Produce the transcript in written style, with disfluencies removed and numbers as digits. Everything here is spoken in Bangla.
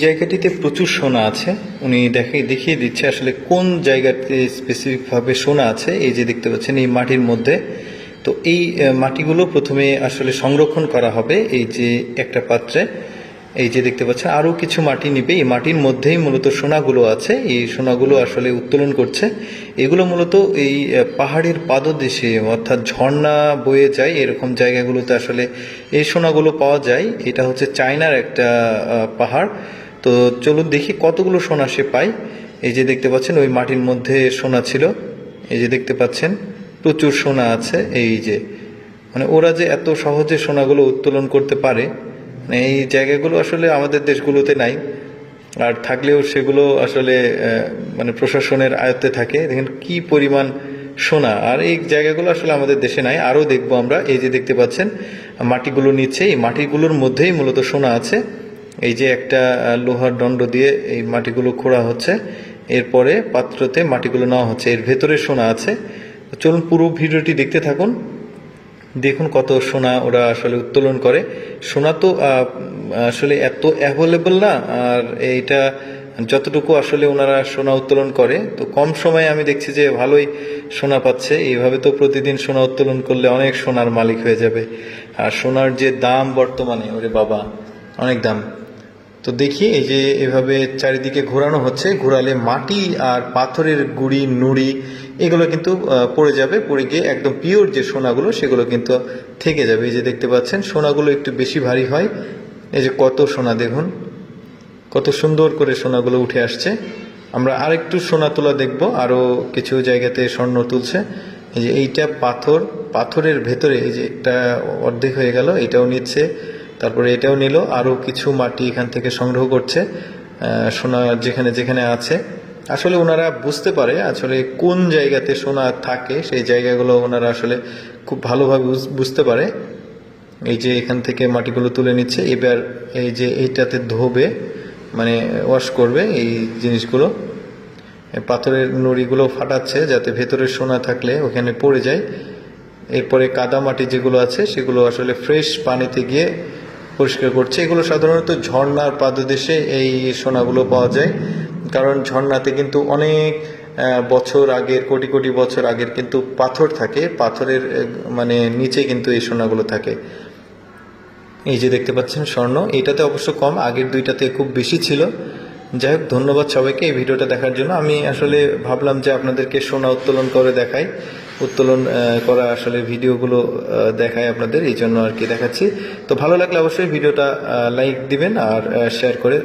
জায়গাটিতে প্রচুর সোনা আছে। উনি দেখিয়ে দিচ্ছে আসলে কোন জায়গাতে স্পেসিফিকভাবে সোনা আছে। এই যে দেখতে পাচ্ছেন এই মাটির মধ্যে। তো এই মাটিগুলো প্রথমে আসলে সংরক্ষণ করা হবে এই যে একটা পাত্রে। এই যে দেখতে পাচ্ছেন আরও কিছু মাটি নিবে। এই মাটির মধ্যেই মূলত সোনাগুলো আছে। এই সোনাগুলো আসলে উত্তোলন করছে। এগুলো মূলত এই পাহাড়ের পাদদেশে অর্থাৎ ঝর্ণা বয়ে যায় এরকম জায়গাগুলোতে আসলে এই সোনাগুলো পাওয়া যায়। এটা হচ্ছে চায়নার একটা পাহাড়। তো চলুন দেখি কতগুলো সোনা সে পায়। এই যে দেখতে পাচ্ছেন ওই মাটির মধ্যে সোনা ছিল। এই যে দেখতে পাচ্ছেন প্রচুর সোনা আছে। এই যে মানে ওরা যে এত সহজে সোনাগুলো উত্তোলন করতে পারে, মানে এই জায়গাগুলো আসলে আমাদের দেশগুলোতে নাই। আর থাকলেও সেগুলো আসলে মানে প্রশাসনের আয়ত্তে থাকে। দেখেন কি পরিমাণ সোনা। আর এই জায়গাগুলো আসলে আমাদের দেশে নাই। আরও দেখবো আমরা। এই যে দেখতে পাচ্ছেন মাটিগুলো নিচ্ছে। এই মাটিগুলোর মধ্যেই মূলত সোনা আছে। এই যে একটা লোহার দণ্ড দিয়ে এই মাটিগুলো খোঁড়া হচ্ছে। এরপরে পাত্রতে মাটিগুলো নেওয়া হচ্ছে। এর ভেতরে সোনা আছে। চলুন পুরো ভিডিওটি দেখতে থাকুন। দেখুন কত সোনা ওরা আসলে উত্তোলন করে। সোনা তো আসলে এত অ্যাভেলেবল না। আর এইটা যতটুকু আসলে ওনারা সোনা উত্তোলন করে, তো কম সময়ে আমি দেখছি যে ভালোই সোনা পাচ্ছে। এইভাবে তো প্রতিদিন সোনা উত্তোলন করলে অনেক সোনার মালিক হয়ে যাবে। আর সোনার যে দাম বর্তমানে, ওরে বাবা, অনেক দাম। তো দেখি এই যে এভাবে চারিদিকে ঘোরানো হচ্ছে। ঘোরালে মাটি আর পাথরের গুঁড়ি নুড়ি এগুলো কিন্তু পড়ে যাবে। পড়ে গিয়ে একদম পিওর যে সোনাগুলো সেগুলো কিন্তু থেকে যাবে। এই যে দেখতে পাচ্ছেন সোনাগুলো একটু বেশি ভারী হয়। এই যে কত সোনা দেখুন, কত সুন্দর করে সোনাগুলো উঠে আসছে। আমরা আরেকটু সোনা তোলা দেখব। আরও কিছু জায়গাতে স্বর্ণ তুলছে। এই যে এইটা পাথরের ভেতরে এই যে একটা অর্ধেক হয়ে গেল, এটাও নিচ্ছে। তারপরে এটাও নিল। আরও কিছু মাটি এখান থেকে সংগ্রহ করছে সোনা যেখানে যেখানে আছে। আসলে ওনারা বুঝতে পারে আসলে কোন জায়গাতে সোনা থাকে, সেই জায়গাগুলো ওনারা আসলে খুব ভালোভাবে বুঝতে পারে। এই যে এখান থেকে মাটিগুলো তুলে নিচ্ছে। এবার এই যে এইটাতে ধোবে, মানে ওয়াশ করবে এই জিনিসগুলো। পাথরের নুড়িগুলো ফাটাচ্ছে যাতে ভেতরে সোনা থাকলে ওখানে পড়ে যায়। এরপরে কাদা মাটি যেগুলো আছে সেগুলো আসলে ফ্রেশ পানিতে গিয়ে পরিষ্কার করছে। এগুলো সাধারণত ঝর্ণার পাদদেশে এই সোনাগুলো পাওয়া যায়। কারণ ঝর্ণাতে কিন্তু অনেক বছর আগের, কোটি কোটি বছর আগের কিন্তু পাথর থাকে। পাথরের মানে নিচে কিন্তু এই সোনাগুলো থাকে। এই যে দেখতে পাচ্ছেন স্বর্ণ, এটাতে অবশ্য কম, আগের দুইটাতে খুব বেশি ছিল। যাই হোক, ধন্যবাদ সবাইকে এই ভিডিওটা দেখার জন্য। আমি আসলে ভাবলাম যে আপনাদেরকে সোনা উত্তোলন করে দেখাই, উত্তোলন করা আসলে ভিডিওগুলো দেখাই আপনাদের, এই জন্য আর কি দেখাচ্ছি। তো ভালো লাগলে অবশ্যই ভিডিওটা লাইক দিবেন আর শেয়ার করে